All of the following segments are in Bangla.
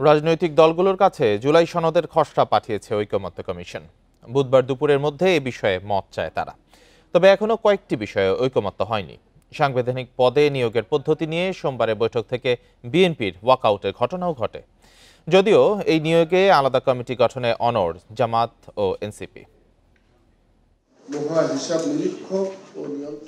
রাজনৈতিক দলগুলোর কাছে জুলাই সনদের খসড়া পাঠিয়েছে ঐকমত্য কমিশন। বুধবার দুপুরের মধ্যে এ বিষয়ে মত চায় তারা। তবে এখনো কয়েকটি বিষয়ে ঐকমত্য হয়নি। সাংবিধানিক পদে নিয়োগের পদ্ধতি নিয়ে সোমবারের বৈঠক থেকে বিএনপির ওয়াকআউটের ঘটনাও ঘটে। যদিও এই নিয়োগে আলাদা কমিটি গঠনে অনড় জামাত ও এনসিপি।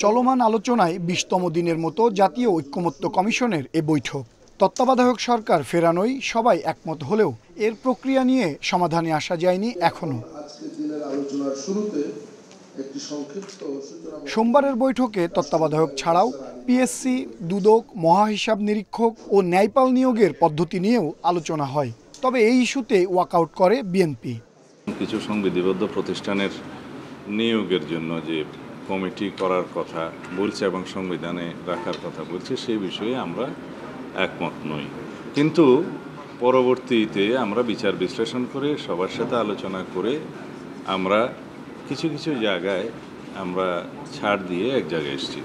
চলমান আলোচনায় ২০তম দিনের মতো জাতীয় ঐকমত্য কমিশনের এ বৈঠক। তত্ত্বাবধায়ক সরকার ফেরানোয় সবাই একমত হলেও এর প্রক্রিয়া নিয়ে সমাধানে আসা যায়নি এখনো। সোমবারের বৈঠকে তত্ত্বাবধায়ক ছাড়াও পিএসসি, দুদক, মহাহিসাব নিরীক্ষক ও ন্যায়পাল নিয়োগের পদ্ধতি নিয়েও আলোচনা হয়। তবে এই ইস্যুতে ওয়াকআউট করে বিএনপি। কিছু সংবিধিবদ্ধ প্রতিষ্ঠানের নিয়োগের জন্য যে কমিটি করার কথা বলছে এবং সংবিধানে রাখার কথা বলছে সেই বিষয়ে আমরা একমত নই। কিন্তু পরবর্তীতে আমরা বিচার বিশ্লেষণ করে সবার সাথে আলোচনা করে আমরা কিছু কিছু জায়গায় আমরা ছাড় দিয়ে এক জায়গায় এসেছি।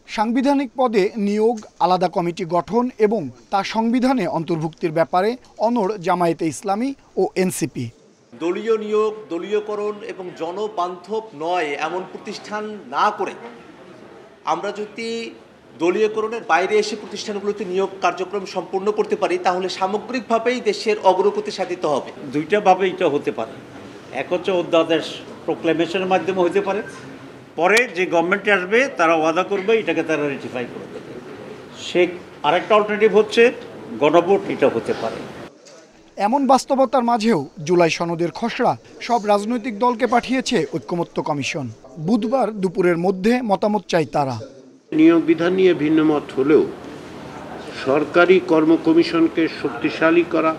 সাংবিধানিক পদে নিয়োগ, আলাদা কমিটি গঠন এবং তা সংবিধানে অন্তর্ভুক্তির ব্যাপারে অনড় জামায়াতে ইসলামী ও এনসিপি। দলীয় নিয়োগ, দলীয়করণ এবং জনবান্ধব নয় এমন প্রতিষ্ঠান না করে আমরা যদি দলীয়করণের বাইরে এসে প্রতিষ্ঠানগুলোতে নিয়োগ কার্যক্রম সম্পূর্ণ করতে পারি তাহলে সামগ্রিকভাবেই দেশের অগ্রগতি সাধিত হবে। দুইটা ভাবে এটা হতে পারে। এক হচ্ছে অধ্যাদেশ প্রোক্লেমেশনের মাধ্যমে হতে পারে, পরে যে গভর্নমেন্টে আসবে তারা ওয়াদা করবে, এটাকে তারা রেটিফাই করে দেবে। সে আরেকটা অল্টারনেটিভ হচ্ছে গণভোট, এটা হতে পারে। এমন বাস্তবতার মাঝেও জুলাই সনদের খসড়া সব রাজনৈতিক দলকে পাঠিয়েছে ঐকমত্য কমিশন। বুধবার দুপুরের মধ্যে মতামত চাই তারা। নিয়োগ বিধান নিয়ে ভিন্নমত হলেও সরকারি কর্ম কমিশনকে শক্তিশালী করা,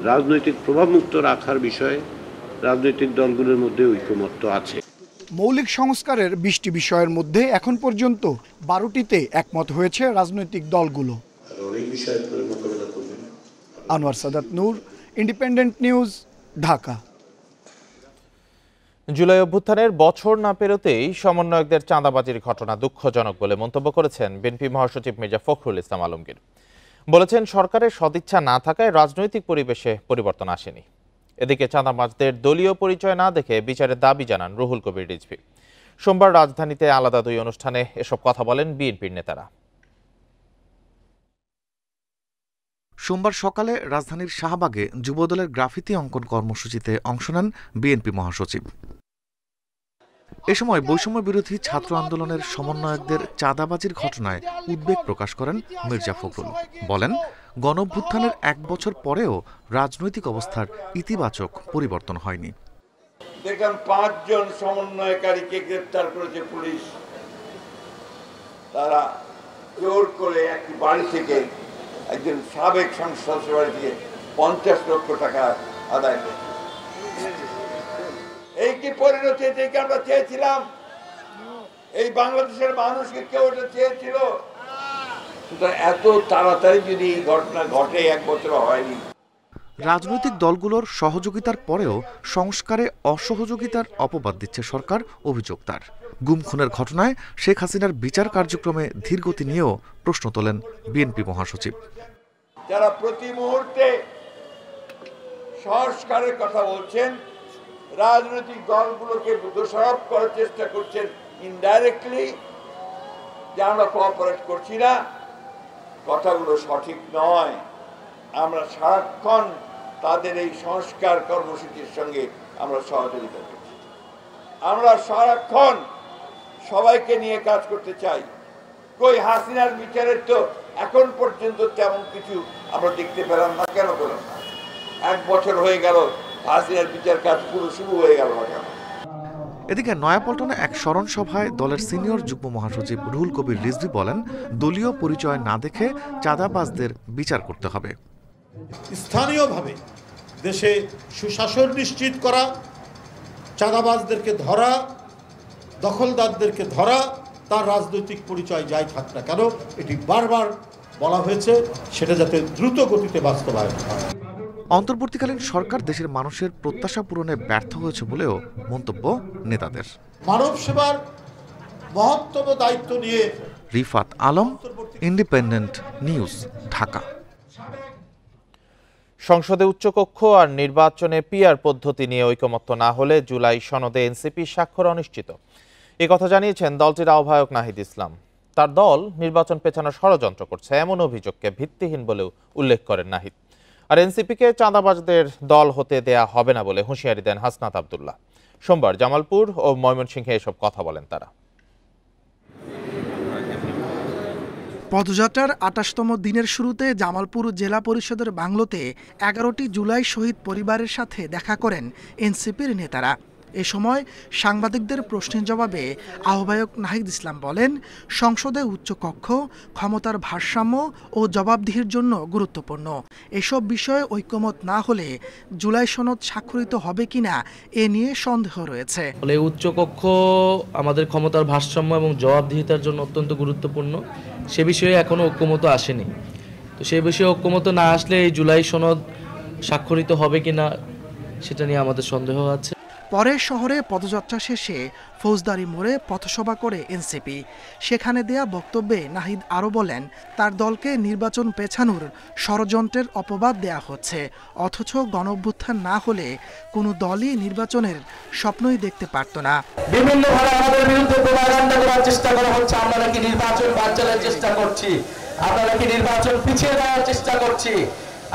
রাজনৈতিক প্রভাবমুক্ত রাখার বিষয়ে রাজনৈতিক দলগুলোর মধ্যে ঐকমত্য আছে। মৌলিক সংস্কারের ২০টি বিষয়ের মধ্যে এখন পর্যন্ত ১২টিতে একমত হয়েছে রাজনৈতিক দলগুলো। আনোয়ার সাদাত নূর, ইন্ডিপেন্ডেন্ট নিউজ, ঢাকা। জুলাই অভ্যুত্থানের বছর না পেরোতেই সমন্বয়কদের চাঁদাবাজির ঘটনা দুঃখজনক বলে মন্তব্য করেছেন বিএনপি মহাসচিব মির্জা ফখরুল ইসলাম আলমগীর। বলেছেন, সরকারের সদিচ্ছা না থাকায় রাজনৈতিক পরিবেশে পরিবর্তন আসেনি। এদিকে চাঁদাবাজদের দলীয় পরিচয় না দেখে বিচারের দাবি জানান রুহুল কবির রিজভী। সোমবার রাজধানীতে আলাদা দুই অনুষ্ঠানে এসব কথা বলেন বিএনপির নেতারা। সোমবার সকালে রাজধানীর শাহবাগে যুবদলের গ্রাফিতি অঙ্কন কর্মসূচিতে অংশ নেন বিএনপি মহাসচিব। এ সময় বৈষম্য বিরোধী ছাত্র আন্দোলনের সমন্বয়কদের চাঁদাবাজির ঘটনায় উদ্বেগ প্রকাশ করেন মির্জা ফখরুল। বলেন, গণঅভ্যুত্থানের ১ বছর পরেও রাজনৈতিক অবস্থার ইতিবাচক পরিবর্তন হয়নি। দেখলাম ৫ জন সমন্বয়কারীকে গ্রেফতার করেছে পুলিশ। তারা জোর করে একটি বাড়ি থেকে, একজন সাবেক সংসদ বাড়ি থেকে ৫০ লক্ষ টাকা আদায় করেছে। এই কি পরিণতি থেকে আমরা চেয়েছিলাম? এই বাংলাদেশের মানুষকে কেউ এটা চেয়েছিল? এত তাড়াতাড়ি যদি এই ঘটনা ঘটে, ১ বছর হয়নি। রাজনৈতিক দলগুলোর সহযোগিতার পরেও সংস্কারে অসহযোগিতার অপবাদ দিচ্ছে সরকার, অভিযোগ তার। গুম খুনের ঘটনায় শেখ হাসিনার বিচার কার্যক্রমে ধীরগতি নিয়েও প্রশ্ন তোলেন বিএনপি মহাসচিব। যারা প্রতি মুহূর্তে সংস্কারের কথা বলছেন, রাজনৈতিক দলগুলোকে দোষারোপ করার চেষ্টা করছেন ইনডাইরেক্টলি যে আমরা কোঅপারেট করছি না, কথাগুলো সঠিক নয়। আমরা সারাক্ষণ তাদের এই সংস্কার কর্মসূচির সঙ্গে আমরা সহযোগিতা করছি। আমরা সারাক্ষণ সবাইকে নিয়ে কাজ করতে চাই। কই হাসিনার বিচারের তো এখন পর্যন্ত তেমন কিছু আমরা দেখতে পেলাম না। কেন পেলাম না? ১ বছর হয়ে গেল, হাসিনার বিচার কাজ পুরো শুরু হয়ে গেল না কেন? এদিকে নয়াপল্টনে এক স্মরণ সভায় দলের সিনিয়র যুগ্ম মহাসচিব রুহুল কবির রিজভী বলেন, দলীয় পরিচয় না দেখে চাঁদাবাজদের বিচার করতে হবে। স্থানীয়ভাবে দেশে সুশাসন নিশ্চিত করা, চাঁদাবাজদেরকে ধরা, দখলদারদেরকে ধরা, তার রাজনৈতিক পরিচয় যাই থাক না কেন, এটি বারবার বলা হয়েছে, সেটা যাতে দ্রুত গতিতে বাস্তবায়ন হয়। অন্তর্বর্তীকালীন সরকার দেশের মানুষের প্রত্যাশা পূরণে ব্যর্থ হয়েছে বলেও মন্তব্য নেতাদের। মানব সেবার মহত্তম দায়িত্ব নিয়ে রিফাত আলম, ইন্ডিপেন্ডেন্ট নিউজ, ঢাকা। সংসদে উচ্চকক্ষ আর নির্বাচনে পিআর পদ্ধতি নিয়ে ঐকমত্য না হলে জুলাই সনদে এনসিপি স্বাক্ষর অনিশ্চিত। কথা জানিয়েছেন দলটির আহ্বায়ক নাহিদ ইসলাম। তার দল নির্বাচন পেছানোর ষড়যন্ত্র করছে এমন অভিযোগকে ভিত্তিহীন বলেও উল্লেখ করেন নাহিদ। আর এনসিপিকে চাঁদাবাজদের দল হতে দেয়া হবে না বলে হুঁশিয়ারি দেন হাসনাত আব্দুল্লাহ। সোমবার জামালপুর ও ময়মনসিংহে এসব কথা বলেন তারা। পদযাত্রার ২৮তম দিনের শুরুতে জামালপুর জেলা পরিষদের বাংলোতে ১১টি জুলাই শহীদ পরিবারের সাথে দেখা করেন এনসিপির নেতারা। এ সময় সাংবাদিকদের প্রশ্নের জবাবে আহ্বায়ক নাহিদ ইসলাম বলেন, সংসদে উচ্চকক্ষ, ক্ষমতার ভারসাম্য ও জবাবদিহির জন্য গুরুত্বপূর্ণ। এসব বিষয়ে ঐকমত না হলে জুলাই সনদ স্বাক্ষরিত হবে কিনা এ নিয়ে সন্দেহ রয়েছে। ফলে উচ্চকক্ষ আমাদের ক্ষমতার ভারসাম্য এবং জবাবদিহিতার জন্য অত্যন্ত গুরুত্বপূর্ণ। সে বিষয়ে এখনো ঐকমত আসেনি। তো সেই বিষয়ে ঐকমত না আসলে এই জুলাই সনদ স্বাক্ষরিত হবে কিনা সেটা নিয়ে আমাদের সন্দেহ আছে। পরে শহরে পদযাত্রা শেষে ফৌজদারি মোড়ে পথসভা করে এনসিপি। সেখানে দেয়া বক্তব্যে নাহিদ আরও বলেন, তার দলকে নির্বাচন পেছানোর ষড়যন্ত্রের অপবাদ দেয়া হচ্ছে, অথচ গণঅভ্যুত্থান না হলে কোনো দলই নির্বাচনের স্বপ্নই দেখতে পারত না। বিভিন্নভাবে আমাদের বিরুদ্ধে প্রোপাগান্ডা করার চেষ্টা করা হচ্ছে, আমরা নাকি নির্বাচন বানচালের চেষ্টা করছি, আমরা নাকি নির্বাচন পিছিয়ে দেওয়ার চেষ্টা করছি।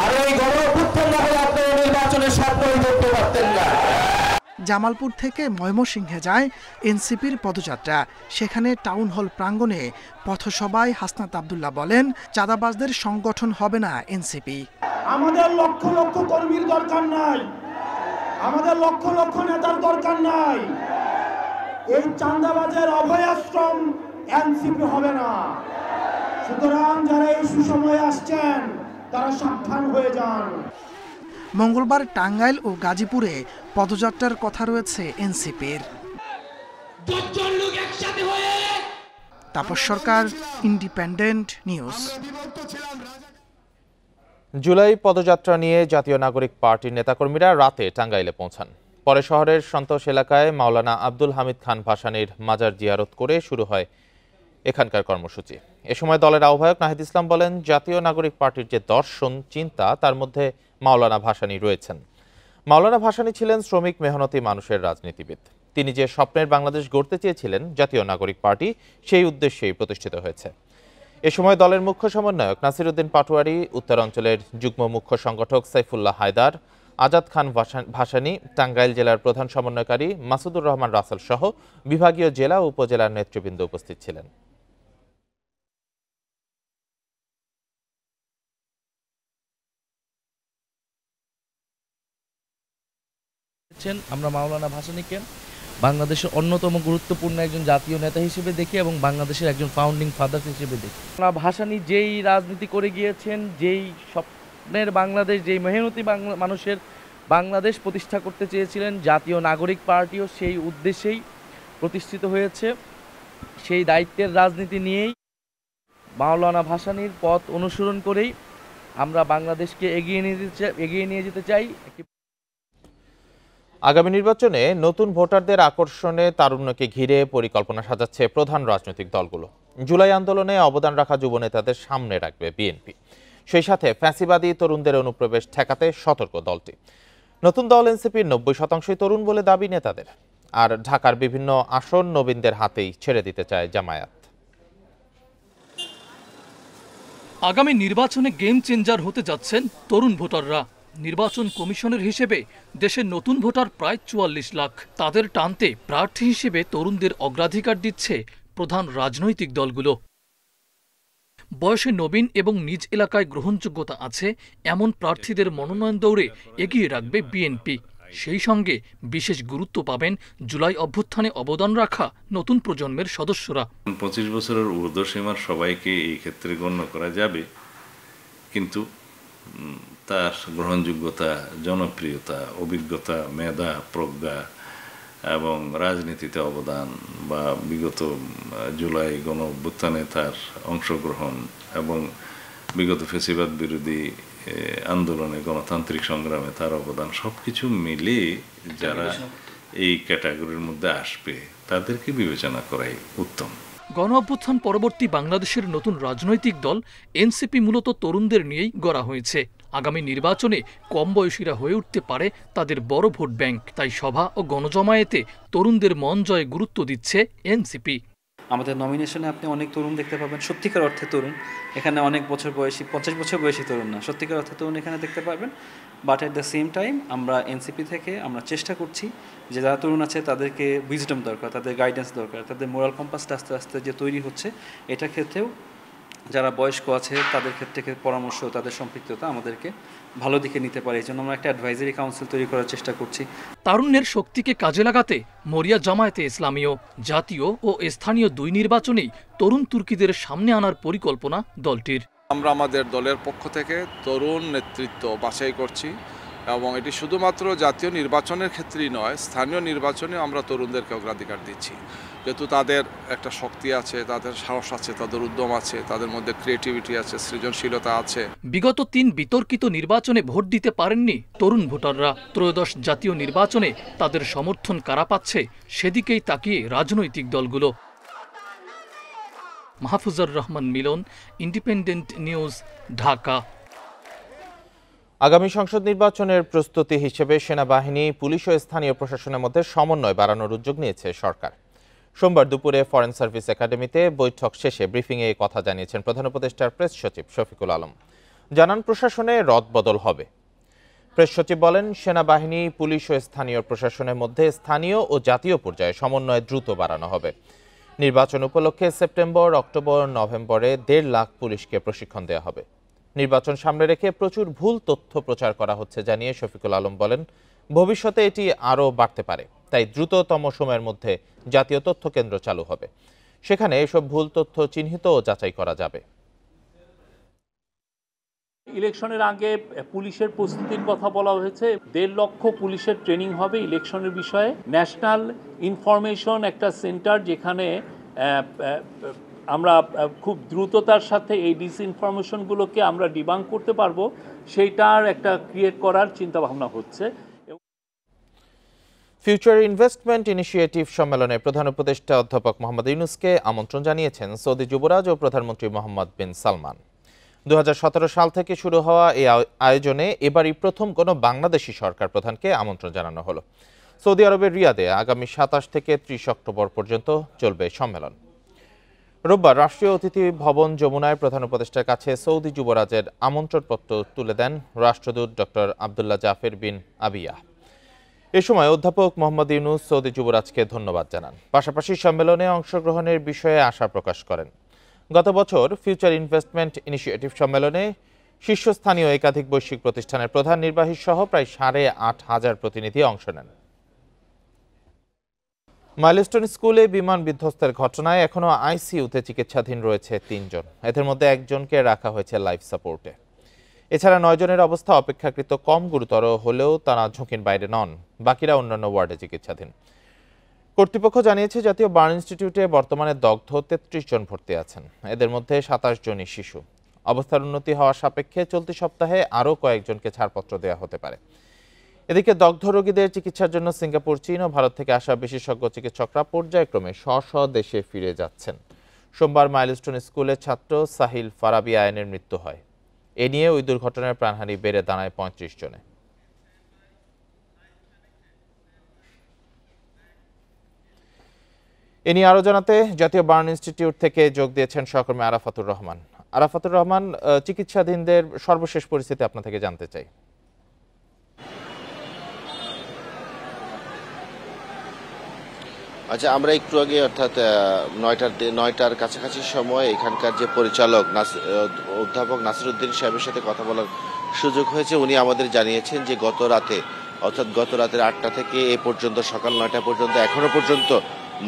আর এই গণঅভ্যুত্থান না হলে আপনারা নির্বাচনের স্বপ্নই দেখতে পারতেন না। জামালপুর থেকে ময়মনসিংহে যায় এনসিপির পদযাত্রা। সেখানে টাউন হল প্রাঙ্গণে পথসভায় হাসনাত আব্দুল্লাহ বলেন, চাঁদাবাজদের সংগঠন হবে না এনসিপি। আমাদের লক্ষ লক্ষ কর্মীর দরকার নাই, আমাদের লক্ষ লক্ষ নেতার দরকার নাই। এই চাঁদাবাজের অভয়াশ্রম এনসিপি হবে না। সুতরাং যারা এই সুসময়ে আসছেন তারা সাবধান হয়ে যান। মঙ্গলবার টাঙ্গাইল ও গাজীপুরে পদযাত্রার কথা রয়েছে এনসিপির। তাপস সরকার, ইন্ডিপেন্ডেন্ট নিউজ। জুলাই পদযাত্রা নিয়ে জাতীয় নাগরিক পার্টির নেতাকর্মীরা রাতে টাঙ্গাইলে পৌঁছান। পরে শহরের সন্তোষ এলাকায় মাওলানা আব্দুল হামিদ খান ভাসানীর মাজার জিয়ারত করে শুরু হয় এখানকার কর্মসূচি। এ সময় দলের আহ্বায়ক নাহিদ ইসলাম বলেন, জাতীয় নাগরিক পার্টির যে দর্শন চিন্তা তার মধ্যে মাওলানা ভাসানী রয়েছেন। মাওলানা ভাসানী ছিলেন শ্রমিক মেহনতি মানুষের রাজনীতিবিদ। তিনি যে স্বপ্নের বাংলাদেশ গড়তে চেয়েছিলেন জাতীয় নাগরিক পার্টি সেই উদ্দেশ্যেই প্রতিষ্ঠিত হয়েছে। এ সময় দলের মুখ্য সমন্বয়ক নাসির উদ্দিন পাটোয়ারি, উত্তরাঞ্চলের যুগ্ম মুখ্য সংগঠক সাইফুল্লাহ হায়দার, আজাদ খান ভাসানী, টাঙ্গাইল জেলার প্রধান সমন্বয়কারী মাসুদুর রহমান রাসেল সহ বিভাগীয় জেলা ও উপজেলার নেতৃবৃন্দ উপস্থিত ছিলেন। আমরা মাওলানা ভাসানীকে বাংলাদেশের অন্যতম গুরুত্বপূর্ণ একজন জাতীয় নেতা হিসেবে দেখি এবং বাংলাদেশের একজন ফাউন্ডিং ফাদার হিসেবে দেখি। ভাসানী যেই রাজনীতি করে গিয়েছেন, যেই স্বপ্নের বাংলাদেশ, যেই মেহনতি মানুষের বাংলাদেশ প্রতিষ্ঠা করতে চেয়েছিলেন, জাতীয় নাগরিক পার্টিও সেই উদ্দেশ্যেই প্রতিষ্ঠিত হয়েছে। সেই দায়িত্বের রাজনীতি নিয়েই মাওলানা ভাসানীর পথ অনুসরণ করেই আমরা বাংলাদেশকে এগিয়ে নিয়ে যেতে চাই। আগামী নির্বাচনে নতুন ভোটারদের আকর্ষণে তারুণ্যকে ঘিরে পরিকল্পনা সাজাচ্ছে প্রধান রাজনৈতিক দলগুলো। জুলাই আন্দোলনে অবদান রাখা যুবনেতাদের সামনে রাখবে বিএনপি। সেই সাথে ফ্যাসিবাদী তরুণদের অনুপ্রবেশ ঠেকাতে সতর্ক দলটি। নতুন দল এনসিপির ৯০% তরুণ বলে দাবি নেতাদের। আর ঢাকার বিভিন্ন আসন নবীনদের হাতেই ছেড়ে দিতে চায় জামায়াত। আগামী নির্বাচনে গেম চেঞ্জার হতে যাচ্ছেন তরুণ ভোটাররা। নির্বাচন কমিশনের হিসেবে দেশের নতুন ভোটার প্রায় ৪৪ লাখ। তাদের টানতে প্রার্থী হিসেবে তরুণদের অগ্রাধিকার দিচ্ছে প্রধান রাজনৈতিক দলগুলো। বয়সে নবীন এবং নিজ এলাকায় গ্রহণযোগ্যতা আছে এমন প্রার্থীদের মনোনয়ন দৌড়ে এগিয়ে রাখবে বিএনপি। সেই সঙ্গে বিশেষ গুরুত্ব পাবেন জুলাই অভ্যুত্থানে অবদান রাখা নতুন প্রজন্মের সদস্যরা। ২৫ বছরের ঊর্ধ্বসীমার সবাইকে এই ক্ষেত্রে গণ্য করা যাবে, কিন্তু তার গ্রহণযোগ্যতা, জনপ্রিয়তা, অভিজ্ঞতা, মেধা, প্রজ্ঞা এবং রাজনীতিতে অবদান বা বিগত জুলাই গণ অভ্যুত্থানে তার অংশগ্রহণ এবং বিগত ফ্যাসিবাদ বিরোধী আন্দোলনে গণতান্ত্রিক সংগ্রামে তার অবদান সবকিছু মিলে যারা এই ক্যাটাগরির মধ্যে আসবে তাদেরকে বিবেচনা করাই উত্তম। গণ অভ্যুত্থান পরবর্তী বাংলাদেশের নতুন রাজনৈতিক দল এনসিপি মূলত তরুণদের নিয়েই গড়া হয়েছে। আগামী নির্বাচনে কম বয়সীরা হয়ে উঠতে পারে তাদের বড় ভোট ব্যাংক। তাই সভা ও গণজমায়েতে তরুণদের মন জয়ে গুরুত্ব দিচ্ছে এনসিপি। আমাদের নমিনেশনে আপনি অনেক তরুণ দেখতে পাবেন, সত্যিকার অর্থে তরুণ। এখানে অনেক বছর বয়সী, 50 বছর বয়সী তরুণ না, সত্যিকার অর্থে তরুণ এখানে দেখতে পারবেন। But at the same time আমরা এনসিপি থেকে আমরা চেষ্টা করছি যে যারা তরুণ আছে তাদেরকে উইজডম দরকার, তাদের গাইডেন্স দরকার, তাদের মোরাল কম্পাসটা আস্তে আস্তে যে তৈরি হচ্ছে, এটার ক্ষেত্রেও যারা বয়স্ক আছে তাদের ক্ষেত্রে পরামর্শ, তাদের সম্পৃক্ততা আমাদেরকে ভালো দিকে নিতে পারে। এই জন্য আমরা একটা অ্যাডভাইজারি কাউন্সিল তৈরি করার চেষ্টা করছি। তারুণ্যের শক্তিকে কাজে লাগাতে মরিয়া জামায়াতে ইসলামীয় জাতীয় ও স্থানীয় 2 নির্বাচনেই তরুণ তুর্কিদের সামনে আনার পরিকল্পনা দলটির। আমরা আমাদের দলের পক্ষ থেকে তরুণ নেতৃত্ব বাছাই করছি এবং এটি শুধুমাত্র জাতীয় নির্বাচনের ক্ষেত্রেই নয়, স্থানীয় নির্বাচনেও আমরা তরুণদেরকে অগ্রাধিকার দিচ্ছি। যেহেতু তাদের একটা শক্তি আছে, তাদের সাহস আছে, তাদের উদ্যম আছে, তাদের মধ্যে ক্রিয়েটিভিটি আছে, সৃজনশীলতা আছে। বিগত 3 বিতর্কিত নির্বাচনে ভোট দিতে পারেননি তরুণ ভোটাররা। ত্রয়োদশ জাতীয় নির্বাচনে তাদের সমর্থন কারা পাচ্ছে সেদিকেই তাকিয়ে রাজনৈতিক দলগুলো। মাহফুজুর রহমান মিলন, ইন্ডিপেন্ডেন্ট নিউজ, ঢাকা। আগামী সংসদ নির্বাচনের প্রস্তুতি হিসেবে সেনাবাহিনী, পুলিশ ও স্থানীয় প্রশাসনের মধ্যে সমন্বয় বাড়ানোর উদ্যোগ নিয়েছে সরকার। সোমবার দুপুরে ফরেন সার্ভিস একাডেমিতে বৈঠক শেষে ব্রিফিংয়ে এই কথা জানিয়েছেন প্রধান উপদেষ্টার প্রেস সচিব শফিকুল আলম। জানান প্রশাসনে রদবদল হবে। প্রেস সচিব বলেন, সেনাবাহিনী, পুলিশ ও স্থানীয় প্রশাসনের মধ্যে স্থানীয় ও জাতীয় পর্যায়ে সমন্বয় দ্রুত বাড়ানো হবে। নির্বাচন উপলক্ষে সেপ্টেম্বর, অক্টোবর, নভেম্বরে 1.5 লাখ পুলিশকে প্রশিক্ষণ দেওয়া হবে। নির্বাচন সামনে রেখে প্রচুর ভুল তথ্য প্রচার করা হচ্ছে জানিয়ে শফিকুল আলম বলেন, ভবিষ্যতে এটি আরও বাড়তে পারে, তাই দ্রুততম সময়ের মধ্যে জাতীয় তথ্য কেন্দ্র চালু হবে। সেখানে এসব ভুল তথ্য চিহ্নিত ও যাচাই করা যাবে। ইলেকশনের আগে পুলিশের প্রস্তুতির কথা বলা হয়েছে। 1.5 লক্ষ পুলিশের ট্রেনিং হবে ইলেকশনের বিষয়ে। ন্যাশনাল ইনফরমেশন একটা সেন্টার, যেখানে আমরা খুব দ্রুততার সাথে এই ডিসইনফরমেশনগুলোকে আমরা ডিবাঙ্ক করতে পারবো, সেইটার একটা ক্রিয়েট করার চিন্তা ভাবনা হচ্ছে। ফিউচার ইনভেস্টমেন্ট ইনিশিয়েটিভ সম্মেলনে প্রধান উপদেষ্টা অধ্যাপক মোহাম্মদ ইউনূসকে আমন্ত্রণ জানিয়েছেন সৌদি যুবরাজ ও প্রধানমন্ত্রী মোহাম্মদ বিন সালমান। 2017 সাল থেকে শুরু হওয়া এই আয়োজনে এবারই প্রথম কোনো বাংলাদেশি সরকার প্রধানকে আমন্ত্রণ জানানো হলো। সৌদি আরবের রিয়াদে আগামী 27 থেকে 30 অক্টোবর পর্যন্ত চলবে সম্মেলন। রোববার রাষ্ট্রীয় অতিথি ভবন যমুনায় প্রধান উপদেষ্টার কাছে সৌদি যুবরাজের আমন্ত্রণপত্র তুলে দেন রাষ্ট্রদূত ডক্টর আবদুল্লাহ জাফের বিন আবিয়া। এ সময় অধ্যাপক মোহাম্মদ ইউনূস সৌদি যুবরাজকে ধন্যবাদ জানান, পাশাপাশি সম্মেলনে অংশগ্রহণের বিষয়ে আশা প্রকাশ করেন। গত বছর ফিউচার ইনভেস্টমেন্ট ইনিশিয়েটিভ সম্মেলনে শীর্ষস্থানীয় একাধিক বৈশ্বিক প্রতিষ্ঠানের প্রধান নির্বাহী সহ প্রায় 8,500 প্রতিনিধি অংশ নেন। মাইলস্টোন স্কুলে বিমান বিধ্বস্তের ঘটনায় এখনও আইসিইউতে চিকিৎসাধীন রয়েছে 3 জন। এদের মধ্যে একজনকে রাখা হয়েছে লাইফ সাপোর্টে। এছাড়া 9 জনের অবস্থা অপেক্ষাকৃত কম গুরুতর হলেও তারা ঝুঁকির বাইরে নন, বাকিরা অন্যান্য ওয়ার্ডে চিকিৎসাধীন। কর্তৃপক্ষ জানিয়েছে, জাতীয় বার্ন ইনস্টিটিউটে বর্তমানে দগ্ধ 33 জন ভর্তি আছেন। এদের মধ্যে 27 জনই শিশু। অবস্থার উন্নতি হওয়া সাপেক্ষে চলতি সপ্তাহে আরও কয়েকজনকে ছাড়পত্র দেওয়া হতে পারে। এদিকে দগ্ধ রোগীদের চিকিৎসার জন্য সিঙ্গাপুর, চীন ও ভারত থেকে আসা বিশেষজ্ঞ চিকিৎসকরা পর্যায়ক্রমে স্ব দেশে ফিরে যাচ্ছেন। সোমবার মাইলস্টোন স্কুলের ছাত্র সাহিল ফারাবি আয়নের মৃত্যু হয়। এ নিয়ে ওই দুর্ঘটনার প্রাণহানি বেড়ে দাঁড়ায় 35 জনে। এ নিয়ে আরও জানাতে জাতীয় বার্ন ইনস্টিটিউট থেকে যোগ দিয়েছেন সহকর্মী আরাফাতুর রহমান। আরাফাতুর রহমান, চিকিৎসাধীনদের সর্বশেষ পরিস্থিতি আপনার থেকে জানতে চাই। আচ্ছা, আমরা একটু আগে অর্থাৎ 9টার কাছাকাছি সময় এখানকার যে পরিচালক অধ্যাপক নাসিরউদ্দিন সাহেবের সাথে কথা বলার সুযোগ হয়েছে। উনি আমাদের জানিয়েছেন যে গত রাতের 8টা থেকে এ পর্যন্ত সকাল 9টা পর্যন্ত এখনো পর্যন্ত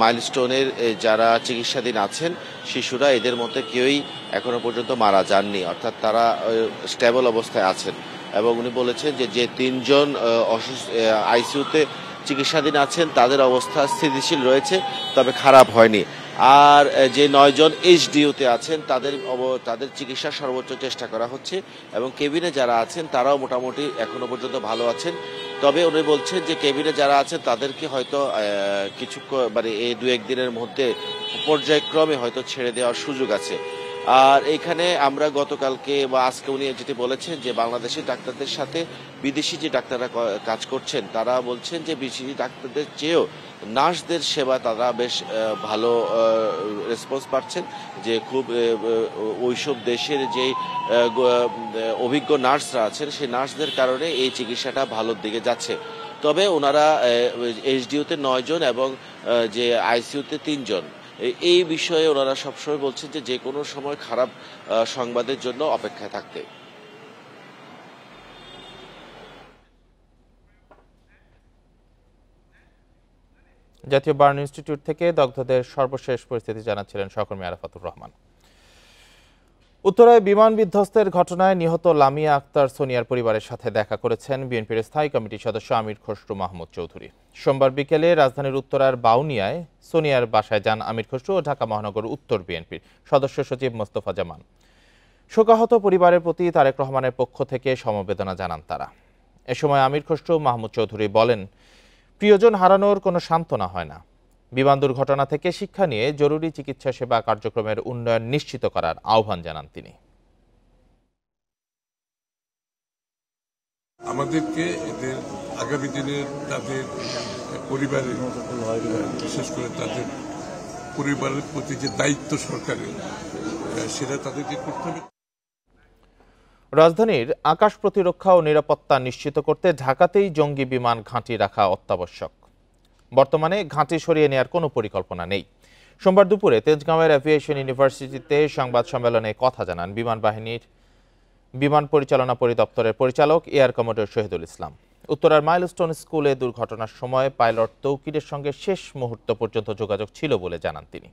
মাইলস্টোনের যারা চিকিৎসাধীন আছেন শিশুরা, এদের মধ্যে কেউই এখনো পর্যন্ত মারা যাননি, অর্থাৎ তারা স্টেবল অবস্থায় আছেন। এবং উনি বলেছেন যে 3 জন আইসিইউতে চিকিৎসাধীন আছেন তাদের অবস্থা স্থিতিশীল রয়েছে, তবে খারাপ হয়নি। আর যে 9 জন এইচডিইউতে আছেন তাদের চিকিৎসার সর্বোচ্চ চেষ্টা করা হচ্ছে এবং কেবিনে যারা আছেন তারাও মোটামুটি এখনো পর্যন্ত ভালো আছেন। তবে উনি বলছেন যে কেবিনে যারা আছেন তাদেরকে হয়তো কিছু এই 2-1 দিনের মধ্যে পর্যায়ক্রমে হয়তো ছেড়ে দেওয়ার সুযোগ আছে। আর এখানে আমরা গতকালকে বা আজকে উনি যেটি বলেছেন যে বাংলাদেশি ডাক্তারদের সাথে বিদেশি যে ডাক্তাররা কাজ করছেন তারা বলছেন যে বিদেশি ডাক্তারদের চেয়েও নার্সদের সেবা তারা বেশ ভালো রেসপন্স পাচ্ছেন, যে খুব ওইসব দেশের যে অভিজ্ঞ নার্সরা আছেন সেই নার্সদের কারণে এই চিকিৎসাটা ভালোর দিকে যাচ্ছে। তবে ওনারা এইচডিইউতে 9 জন এবং যে আইসিইউতে 3 জন, এই বিষয়ে ওনারা সবসময় বলছেন যে কোনো সময় খারাপ সংবাদের জন্য অপেক্ষায় থাকতে। জাতীয় বার্ন ইনস্টিটিউট থেকে দগ্ধদের সর্বশেষ পরিস্থিতি জানাচ্ছিলেন সহকর্মী আরাফাতুর রহমান। উত্তরায় বিমান বিধ্বস্তের ঘটনায় নিহত লামিয়া আক্তার সোনিয়ার পরিবারের সাথে দেখা করেছেন বিএনপির স্থায়ী কমিটির সদস্য আমির খসরু মাহমুদ চৌধুরী। সোমবার বিকেলে রাজধানীর উত্তরার বাউনিয়ায় সোনিয়ার বাসায় যান আমির খসরু ও ঢাকা মহানগর উত্তর বিএনপির সদস্য সচিব মোস্তফা জামান। শোকাহত পরিবারের প্রতি তারেক রহমানের পক্ষ থেকে সমবেদনা জানান তারা। এ সময় আমির খসরু মাহমুদ চৌধুরী বলেন, প্রিয়জন হারানোর কোনো সান্ত্বনা হয় না। বিমান দুর্ঘটনা থেকে শিক্ষা নিয়ে জরুরি চিকিৎসা সেবা কার্যক্রমের উন্নয়ন নিশ্চিত করার আহ্বান জানান তিনি। আমাদেরকে এদের আগামী দিনের তাদের পরিবারের, বিশেষ করে তাদের পরিবারের প্রতি যে দায়িত্ব সরকারের, সেটা তাদেরকে করতে হবে। রাজধানীর আকাশ প্রতিরক্ষা ও নিরাপত্তা নিশ্চিত করতে ঢাকাতেই জঙ্গি বিমান ঘাঁটি রাখা অত্যাবশ্যক। বর্তমানে ঘাঁটি সরিয়ে নেওয়ার কোনো পরিকল্পনা নেই। সোমবার দুপুরে তেজগাঁওয়ের এভিয়েশন ইউনিভার্সিটিতে সংবাদ সম্মেলনে কথা জানান বিমান বাহিনীর বিমান পরিচালনা পরিদপ্তরের পরিচালক এয়ার কমোডর শহীদুল ইসলাম। উত্তরার মাইলস্টোন স্কুলে দুর্ঘটনার সময় পাইলট তৌকিরের সঙ্গে শেষ মুহূর্ত পর্যন্ত যোগাযোগ ছিল বলে জানান তিনি।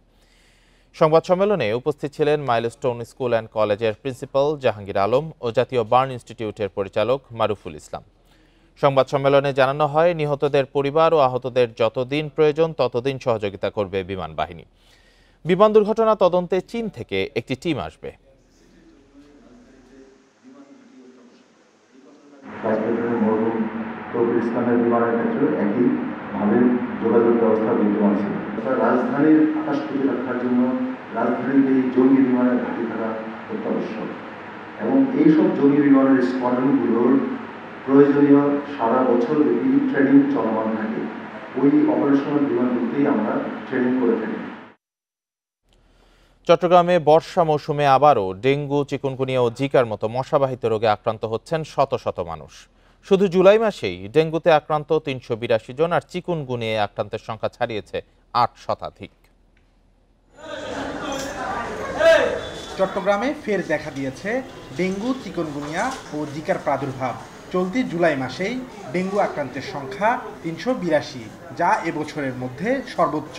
সংবাদ সম্মেলনে উপস্থিত ছিলেন মাইলস্টোন স্কুল অ্যান্ড কলেজের প্রিন্সিপাল জাহাঙ্গীর আলম ও জাতীয় বার্ন ইনস্টিটিউটের পরিচালক মারুফুল ইসলাম। সংবাদ সম্মেলনে জানানো হয়, নিহতদের পরিবার ও আহতদের যতদিন প্রয়োজন ততদিন সহযোগিতা করবে বিমান বাহিনী। বিমান দুর্ঘটনা তদন্তে চীন থেকে একটি টিম আসবে। ইসলামের বিমানের ক্ষেত্রে একইভাবে যোগাযোগ ব্যবস্থা বিদ্যমান ছিল। রাজধানীর আকাশ প্রতিরক্ষার জন্য রাজধানীতে এই জঙ্গি বিমানের ঘাঁটি থাকা অত্যাবশ্যক এবং এইসব জঙ্গি বিমানের স্কোয়াড্রনগুলোর প্রয়োজনীয় সারা বছর ব্যাপী ট্রেনিং চলমান থাকে। ওই অপারেশনাল বিমানগুলোতেই আমরা ট্রেনিং করে থাকি। চট্টগ্রামে বর্ষা মৌসুমে আবারও ডেঙ্গু, চিকুনগুনিয়া ও জিকার মতো মশাবাহিত রোগে আক্রান্ত হচ্ছেন শত শত মানুষ। শুধু জুলাই মাসেই ডেঙ্গুতে আক্রান্ত ৩৮২ জন আর চিকুনগুনিয়ায় আক্রান্তের সংখ্যা ছাড়িয়েছে ৮ শতাধিক। চট্টগ্রামে ফের দেখা দিয়েছে ডেঙ্গু, চিকুনগুনিয়া ও জিকার প্রাদুর্ভাব। চলতি জুলাই মাসেই ডেঙ্গু আক্রান্তের সংখ্যা ৩৮২, যা এবছরের মধ্যে সর্বোচ্চ।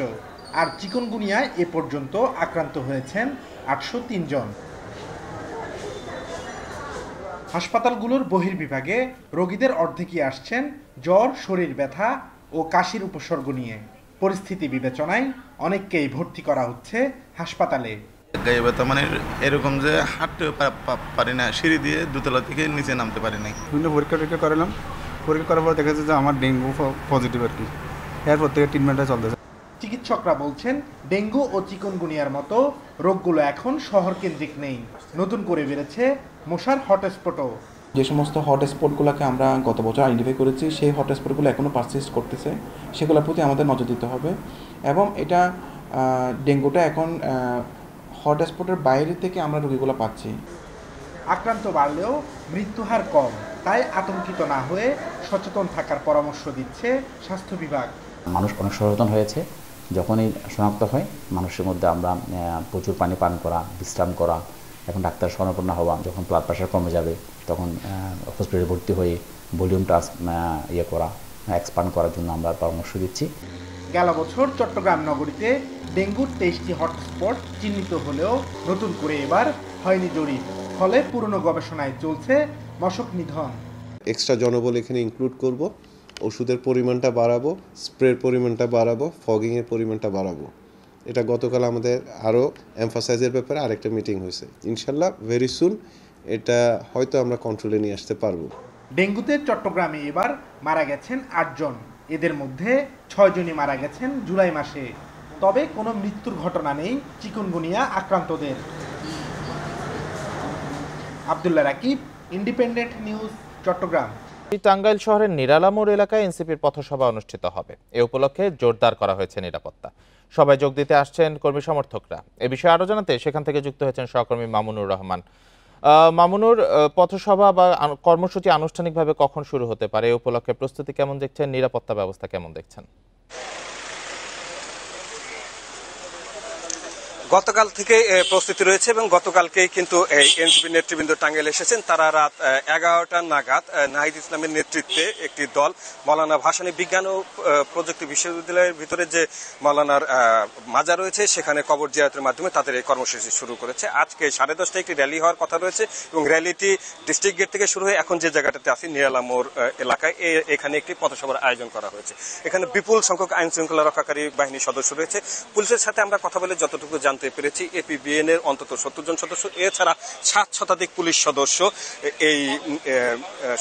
আর চিকুনগুনিয়ায় এ পর্যন্ত আক্রান্ত হয়েছেন ৮০৩ জন। হাসপাতালগুলোর বহির্বিভাগে রোগীদের অর্ধেকই আসছেন জ্বর, শরীর ব্যথা ও কাশির উপসর্গ নিয়ে। পরিস্থিতি বিবেচনায় অনেককেই ভর্তি করা হচ্ছে হাসপাতালে। গায়ে ব্যথা মানে এরকম যে হাঁটতে পারি না, সিঁড়ি দিয়ে দোতলা থেকে নিচে নামতে পারি নাই। বিভিন্ন পরীক্ষা করালাম, পরীক্ষা করার পর দেখা যাচ্ছে যে আমার ডেঙ্গু পজিটিভ আর কি। এরপর থেকে ট্রিটমেন্টটা চলতেছে। চিকিৎসকরা বলছেন, ডেঙ্গু ও চিকুনগুনিয়ার মতো রোগগুলো এখন শহর কেন্দ্রিক নেই, নতুন করে বেড়েছে মশার হটস্পটও। যে সমস্ত হটস্পটগুলোকে আমরা গত বছর আইডেন্টিফাই করেছি, সেই হটস্পটগুলো এখনও পারসিস্ট করতেছে, সেগুলোর প্রতি আমাদের নজর দিতে হবে। এবং এটা ডেঙ্গুটা এখন হটস্পটের বাইরে থেকে আমরা রোগীগুলো পাচ্ছি। আক্রান্ত বাড়লেও মৃত্যুহার কম, তাই আতঙ্কিত না হয়ে সচেতন থাকার পরামর্শ দিচ্ছে স্বাস্থ্য বিভাগ। মানুষ অনেক সচেতন হয়েছে। যখনই শনাক্ত হয় মানুষের মধ্যে আমরা প্রচুর পানি পান করা, বিশ্রাম করা, এখন ডাক্তার শরণাপন্ন হওয়া, যখন ব্লাড প্রেশার কমে যাবে তখন হসপিটালে ভর্তি হয়ে ভলিউমটা করা, এক্সপান্ড করার জন্য আমরা পরামর্শ দিচ্ছি। গেল বছর চট্টগ্রাম নগরীতে ডেঙ্গুর 23টি হটস্পট চিহ্নিত হলেও নতুন করে এবার হয়নি জরিপ। ফলে পুরনো গবেষণায় চলছে মশক নিধন। এক্সট্রা জনবল এখানে ইনক্লুড করব, ওষুধের পরিমাণটা বাড়াবো, স্প্রের পরিমাণটা বাড়াবো, ফগিংয়ের পরিমাণটা বাড়াবো। এটা গতকাল আমাদের আরও এমফাসাইজের ব্যাপারে আরেকটা মিটিং হয়েছে। ইনশাল্লাহ ভেরি সুন এটা হয়তো আমরা কন্ট্রোলে নিয়ে আসতে পারবো। ডেঙ্গুতে চট্টগ্রামে এবার মারা গেছেন 8 জন, এদের মধ্যে 6 জনই মারা গেছেন জুলাই মাসে। তবে কোনো মৃত্যুর ঘটনা নেই চিকুনগুনিয়া আক্রান্তদের। Abdullah Rakib, Independent News, Chattogram. টাঙ্গাইল শহরের নিরালামোড় এলাকায় এনসিপির পথসভা অনুষ্ঠিত হবে। এ উপলক্ষে জোরদার করা হয়েছে নিরাপত্তা। সবাই যোগ দিতে আসছেন কর্মী সমর্থকরা। এ বিষয়ে আরো জানাতে সেখান থেকে যুক্ত হয়েছেন সহকর্মী মামুনুর রহমান। মামুনুর, পথসভা বা কর্মসূচি আনুষ্ঠানিকভাবে কখন শুরু হতে পারে? এ উপলক্ষে প্রস্তুতি কেমন দেখছেন? নিরাপত্তা ব্যবস্থা কেমন দেখছেন? গতকাল থেকে প্রস্তুতি রয়েছে এবং গতকালকেই কিন্তু এনসিপি নেতৃবৃন্দ টাঙ্গাইল এসেছেন। তারা রাত 11টা নাগাদ নাহিদ ইসলামের নেতৃত্বে একটি দল মাওলানা ভাসানী বিজ্ঞান ও প্রযুক্তি বিশ্ববিদ্যালয়ের ভিতরে যে মাওলানার মাজার রয়েছে সেখানে কবর জিয়ারতের মাধ্যমে তাদের এই কর্মসূচি শুরু করেছে। আজকে 10:30টায় একটি র্যালি হওয়ার কথা রয়েছে এবং র্যালিটি ডিস্ট্রিক্ট গেট থেকে শুরু হয়ে এখন যে জায়গাটাতে আছি নিরালামোড় এলাকায় এখানে একটি পথসভার আয়োজন করা হয়েছে। এখানে বিপুল সংখ্যক আইন শৃঙ্খলা রক্ষাকারী বাহিনীর সদস্য রয়েছে। পুলিশের সাথে আমরা কথা বলে যতটুকু জানতে পেরেছি এপিবিএন এর অন্তত 70 জন সদস্য, এছাড়া 7 শতাধিক পুলিশ সদস্য এই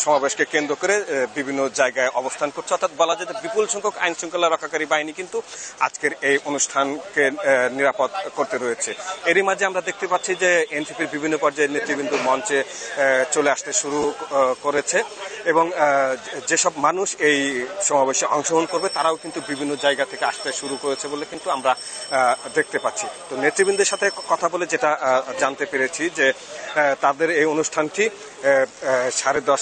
সমাবেশকে কেন্দ্র করে বিভিন্ন জায়গায় অবস্থান করছে। অর্থাৎ বলা যায় বিপুল সংখ্যক আইন শৃঙ্খলা রক্ষাকারী বাহিনী কিন্তু আজকের এই অনুষ্ঠানকে নিরাপদ করতে রয়েছে। এরই মাঝে আমরা দেখতে পাচ্ছি যে এনসিপির বিভিন্ন পর্যায়ের নেতৃবৃন্দ মঞ্চে চলে আসতে শুরু করেছে এবং যেসব মানুষ এই সমাবেশে অংশগ্রহণ করবে তারাও কিন্তু বিভিন্ন জায়গা থেকে আসতে শুরু করেছে বলে কিন্তু আমরা দেখতে পাচ্ছি। তো নেতৃবৃন্দের সাথে কথা বলে যেটা জানতে পেরেছি যে তাদের এই অনুষ্ঠানটি 10:30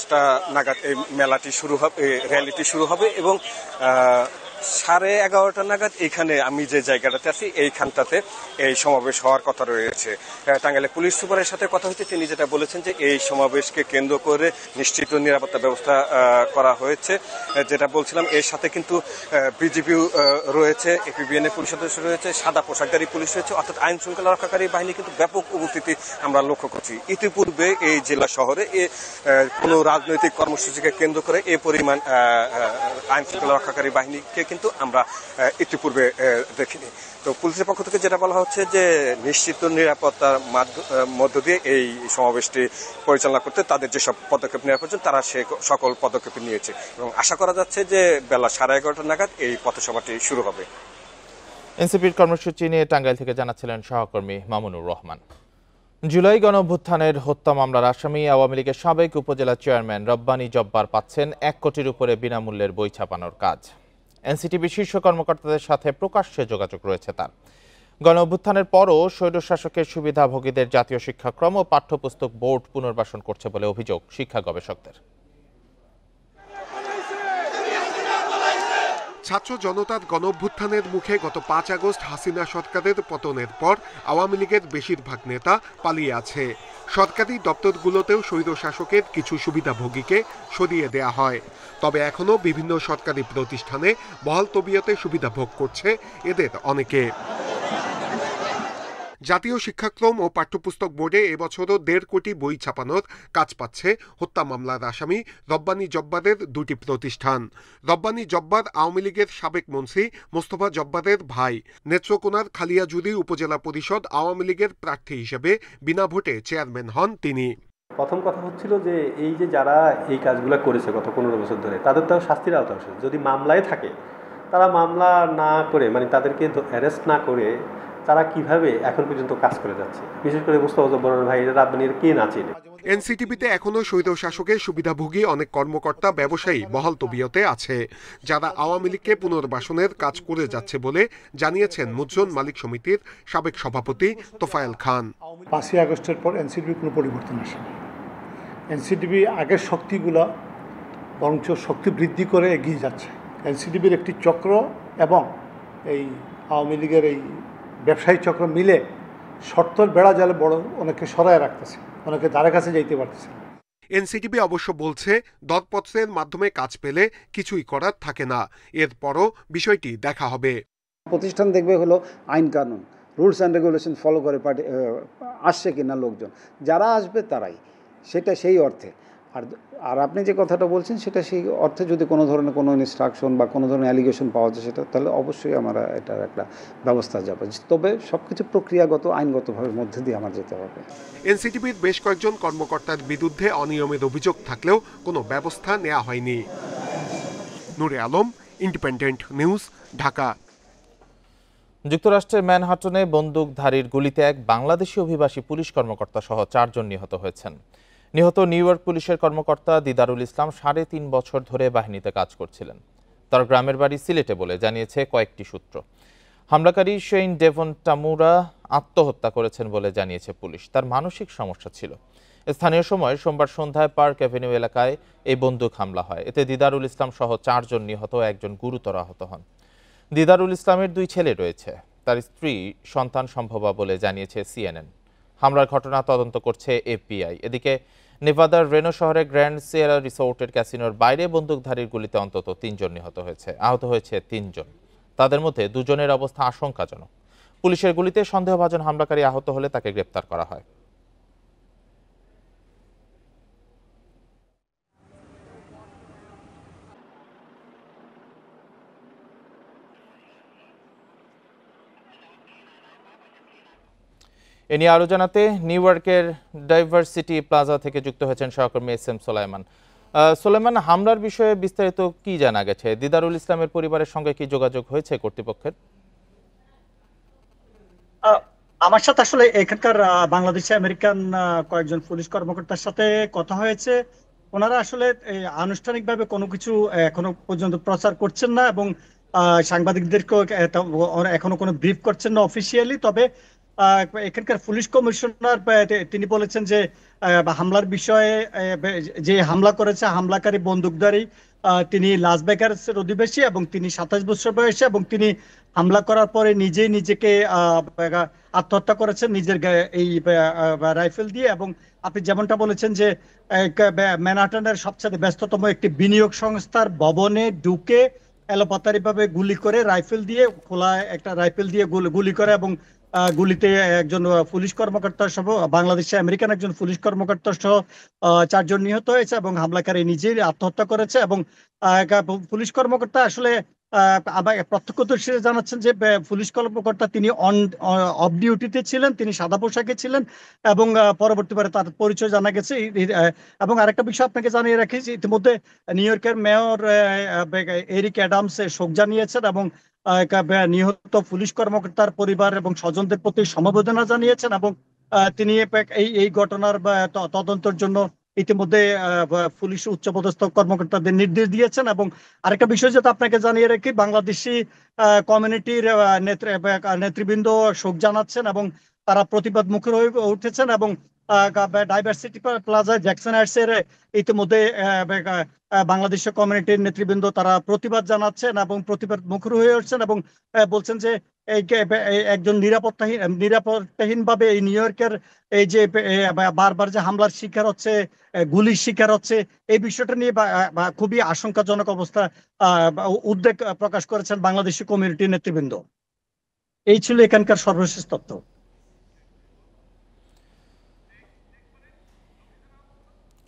নাগাদ এই মেলাটি শুরু হবে, র্যালিটি শুরু হবে এবং 11:30 নাগাদ এখানে আমি যে জায়গাটাতে আছি এইখানটাতে এই সমাবেশ হওয়ার কথা রয়েছে। টাঙ্গাইলে পুলিশ সুপারের সাথে কথা হচ্ছে, তিনি যেটা বলেছেন যে এই সমাবেশকে কেন্দ্র করে নিশ্চিত নিরাপত্তা ব্যবস্থা করা হয়েছে। যেটা বলছিলাম এর সাথে কিন্তু বিজিবিও রয়েছে, এপিবিএন এর পুলিশ সদস্য রয়েছে, সাদা পোশাকধারী পুলিশ রয়েছে। অর্থাৎ আইন শৃঙ্খলা রক্ষাকারী বাহিনী কিন্তু ব্যাপক উপস্থিতি আমরা লক্ষ্য করছি। ইতিপূর্বে এই জেলা শহরে কোনো রাজনৈতিক কর্মসূচিকে কেন্দ্র করে এ পরিমাণ আইন শৃঙ্খলা রক্ষাকারী বাহিনীকে কিন্তু আমরা ইতিপূর্বে দেখিনি। তো পুলিশের পক্ষ থেকে যেটা বলা হচ্ছে যে নিশ্চিত নিরাপত্তার মধ্য দিয়ে এই সমাবেশটি পরিচালনা করতে তাদের যেসব পদক্ষেপ নেওয়া প্রয়োজন তারা সে সকল পদক্ষেপ নিয়েছে এবং আশা করা যাচ্ছে যে বেলা 11:30 নাগাদ এই পথসভাটি শুরু হবে। এনসিপির কর্মসূচি নিয়ে টাঙ্গাইল থেকে জানাচ্ছিলেন সহকর্মী মামুনুর রহমান। জুলাই গণঅভ্যুত্থানের হত্যা মামলার আসামি আওয়ামী লীগের সাবেক উপজেলা চেয়ারম্যান রব্বানী জব্বার পাচ্ছেন 1 কোটির উপরে বিনামূল্যের বই ছাপানোর কাজ। এনসিটিভি শীর্ষ কর্মকর্তাদের সাথে প্রকাশ্যে যোগাযোগ রয়েছে তার। গণঅভ্যুত্থানের পরও স্বৈরশাসকের সুবিধাভোগীদের জাতীয় শিক্ষাক্রম ও পাঠ্যপুস্তক বোর্ড পুনর্বাসন করছে বলে অভিযোগ শিক্ষা গবেষকদের। ছাত্র জনতার গণঅভ্যুত্থানের মুখে গত 5 আগস্ট হাসিনা সরকারের পতনের পর আওয়ামী লীগের বেশিরভাগ নেতা পালিয়ে আছে। সরকারি দপ্তরগুলোতেও স্বৈরশাসকের কিছু সুবিধাভোগীকে সরিয়ে দেয়া হয়। তবে এখনও বিভিন্ন সরকারি প্রতিষ্ঠানে বহাল তবিয়তে সুবিধা ভোগ করছে এদের অনেকে। জাতীয় শিক্ষাক্রম ও পাঠ্যপুস্তক বোর্ডে এবছরও 1.5 কোটি বই ছাপানোর কাজ পাচ্ছে হত্যা মামলার আসামি রব্বানী জব্বারের 2টি প্রতিষ্ঠান। রব্বানী জব্বার আওয়ামী লীগের সাবেক মন্ত্রী মোস্তফা জব্বারের ভাই। নেত্রকোনার খালিয়াজুড়ি উপজেলা পরিষদ আওয়ামী লীগের প্রার্থী হিসেবে বিনা ভোটে চেয়ারম্যান হন তিনি। প্রথম কথা হচ্ছিল যে এই যে যারা এই কাজগুলো করেছে গত 15 বছর ধরে তাদের তো শাস্তির আওতা আসে। যদি মামলায় থাকে তারা মামলা না করে মানে তাদেরকে অ্যারেস্ট না করে তারা কিভাবে এখন পর্যন্ত কাজ করে যাচ্ছে, বিশেষ করে মোস্তফা জব্বারের ভাই রাব্বানীর কে না চেনে। এনসিটিভিতে এখনো স্বৈরশাসকের সুবিধাভোগী অনেক কর্মকর্তা ব্যবসায়ী বহাল তবিয়তে আছে, যারা আওয়ামী লীগকে পুনর্বাসনের কাজ করে যাচ্ছে বলে জানিয়েছেন মুদ্রণ মালিক সমিতির সাবেক সভাপতি তোফায়েল খান। 5 আগস্টের পর এনসিটিভি কোনো পরিবর্তন আসেনি। এনসিটিভি আগের শক্তিগুলো বরঞ্চ শক্তি বৃদ্ধি করে এগিয়ে যাচ্ছে। এনসিটিভির একটি চক্র এবং এই আওয়ামী লীগের এই ব্যবসায়ী চক্র মিলে শর্তর বেড়া জালে বড় অনেকে সরায় রাখতেছে, অনেকে ধারে কাছে যাইতে পারতেছে। এনসিটিভি অবশ্য বলছে দরপত্রের মাধ্যমে কাজ পেলে কিছুই করার থাকে না, এরপরও বিষয়টি দেখা হবে। প্রতিষ্ঠান দেখবে হলো আইন কানুন রুলস অ্যান্ড রেগুলেশন ফলো করে আসছে কিনা লোকজন, যারা আসবে তারাই, সেটা সেই অর্থে। আর আপনি যে কথাটা বলছেন সেটা সেই অর্থে যদি কোনো ধরনের কোনো ইনস্ট্রাকশন বা কোনো ধরনের অ্যালিগেশন পাওয়া যায় সেটা তাহলে অবশ্যই আমরা এটার একটা ব্যবস্থা যাবে। তবে সব কিছু প্রক্রিয়াগত আইনগতভাবে মধ্যে দিয়ে আমার যেতে হবে। এনসিটিভির বেশ কয়েকজন কর্মকর্তার বিরুদ্ধে অনিয়মের অভিযোগ থাকলেও কোনো ব্যবস্থা নেওয়া হয়নি। নূরে আলম, ইন্ডিপেন্ডেন্ট নিউজ, ঢাকা। যুক্তরাষ্ট্রের ম্যানহাটনে বন্দুকধারীর গুলিতে এক বাংলাদেশি অভিবাসী পুলিশ কর্মকর্তা সহ 4 জন নিহত হয়েছেন। নিহত নিউ ইয়র্ক পুলিশের কর্মকর্তা দিদারুল ইসলাম 3.5 বছর ধরে বাহিনীতে কাজ করছিলেন। তার গ্রামের বাড়ি সিলেটে বলে জানিয়েছে কয়েকটি সূত্র। হামলাকারী শেইন ডেভন টামুরা আত্মহত্যা করেছেন বলে জানিয়েছে পুলিশ। তার মানসিক সমস্যা ছিল। স্থানীয় সময় সোমবার সন্ধ্যায় পার্ক অ্যাভিনিউ এলাকায় এই বন্দুক হামলা হয়। এতে দিদারুল ইসলাম সহ 4 জন নিহত, 1 জন গুরুতর আহত হন। দিদারুল ইসলামের 2 ছেলে রয়েছে। তার স্ত্রী সন্তান সম্ভবা বলে জানিয়েছে CNN। হামলার ঘটনা তদন্ত করছে FBI। এদিকে নেভাদার রেনো শহরে গ্র্যান্ড সিয়েরা রিসোর্টের ক্যাসিনোর বাইরে বন্দুকধারীর গুলিতে অন্তত 3 জন নিহত হয়েছে। আহত হয়েছে 3 জন। তাদের মধ্যে 2 জনের অবস্থা আশঙ্কাজনক। পুলিশের গুলিতে সন্দেহভাজন হামলাকারী আহত হলে তাকে গ্রেপ্তার করা হয়। এ নিয়ে আরো জানাতে নিউ ইয়র্কের ডাইভার্সিটি প্লাজা থেকে যুক্ত হয়েছেন সহকর্মী SM সোলাইমান। সোলাইমান, হামলার বিষয়ে বিস্তারিত কি জানা গেছে? দিদারুল ইসলামের পরিবারের সঙ্গে কি যোগাযোগ হয়েছে কর্তৃপক্ষের? আমার সাথে আসলে এখানকার বাংলাদেশি আমেরিকান কয়েকজন পুলিশ কর্মকর্তার সাথে কথা হয়েছে। ওনারা আসলে আনুষ্ঠানিকভাবে কোনো কিছু এখনো পর্যন্ত প্রচার করছেন না এবং সাংবাদিকদেরকেও এখনো কোনো ব্রিফ করছেন না অফিসিয়ালি। তবে এখানকার পুলিশ কমিশনার তিনি বলেছেন যে হামলার বিষয়ে যে হামলা করেছে হামলাকারী বন্দুকধারী তিনি লাস ভেগাসের অধিবাসী এবং তিনি 27 বছর বয়সী এবং তিনি হামলা করার পরে নিজেকে আত্মহত্যা করেছেন নিজের এই রাইফেল দিয়ে। এবং আপনি যেমনটা বলেছেন যে ম্যানহাটনের সবচেয়ে ব্যস্ততম একটি বিনিয়োগ সংস্থার ভবনে ঢুকে এলোপাতারিভাবে গুলি করে রাইফেল দিয়ে খোলা একটা রাইফেল দিয়ে গুলি করে এবং গুলিতে একজন পুলিশ কর্মকর্তা সহ বাংলাদেশে আমেরিকান একজন পুলিশ কর্মকর্তা সহ 4 জন নিহত হয়েছে এবং হামলাকারী নিজেই আত্মহত্যা করেছে। এবং পুলিশ কর্মকর্তা আসলে প্রত্যক্ষদর্শীরা জানাচ্ছেন যে পুলিশ কর্মকর্তা তিনি অফ ডিউটিতে ছিলেন, তিনি সাদা পোশাকে ছিলেন এবং পরবর্তীবারে তার পরিচয় জানা গেছে। এবং আরেকটা বিষয় আপনাকে জানিয়ে রাখি যে ইতিমধ্যে নিউ ইয়র্কের মেয়র এরিক অ্যাডামস শোক জানিয়েছেন এবং নিহত পুলিশ কর্মকর্তার পরিবার এবং স্বজনদের প্রতি সমবেদনা জানিয়েছেন এবং তিনি এই ঘটনার তদন্তের জন্য ইতিমধ্যে পুলিশ উচ্চপদস্থ কর্মকর্তাদের নির্দেশ দিয়েছেন। এবং আরেকটা বিষয় যেটা আপনাকে জানিয়ে রাখি, বাংলাদেশি কমিউনিটির নেতৃবৃন্দ শোক জানাচ্ছেন এবং তারা প্রতিবাদ মুখর হয়ে উঠেছেন এবং ডাইভার্সিটি প্লাজা জ্যাকসন হাইটসের ইতিমধ্যে বাংলাদেশ কমিউনিটির নেতৃবৃন্দ তারা প্রতিবাদ জানাচ্ছেন এবং প্রতিবাদ মুখর হয়ে উঠছেন এবং বলছেন যে একজন নিরাপত্তাহীন ভাবে এই নিউ ইয়র্কের এই যে বারবার যে হামলার শিকার হচ্ছে, গুলির শিকার হচ্ছে, এই বিষয়টা নিয়ে খুবই আশঙ্কাজনক অবস্থা উদ্বেগ প্রকাশ করেছেন বাংলাদেশি কমিউনিটির নেতৃবৃন্দ। এই ছিল এখানকার সর্বশেষ তথ্য।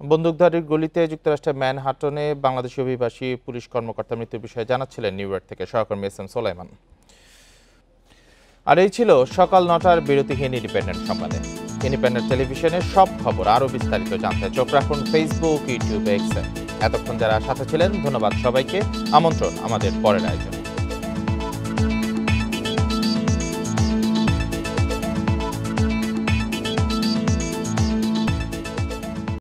বন্দুকধারীর গুলিতে যুক্তরাষ্ট্রের ম্যানহাটনে বাংলাদেশি অভিবাসী পুলিশ কর্মকর্তার মৃত্যুর বিষয়ে জানাচ্ছিলেন নিউ ইয়র্ক থেকে সহকর্মী SM সোলাইমান। আর এই ছিল সকাল 9টার বিরতিহীন ইন্ডিপেন্ডেন্ট সংবাদে। ইন্ডিপেন্ডেন্ট টেলিভিশনের সব খবর আরো বিস্তারিত জানতে চোখ রাখুন ফেসবুক, ইউটিউব, এক্সে। এতক্ষণ যারা সাথে ছিলেন ধন্যবাদ সবাইকে। আমন্ত্রণ আমাদের পরের আয়োজন।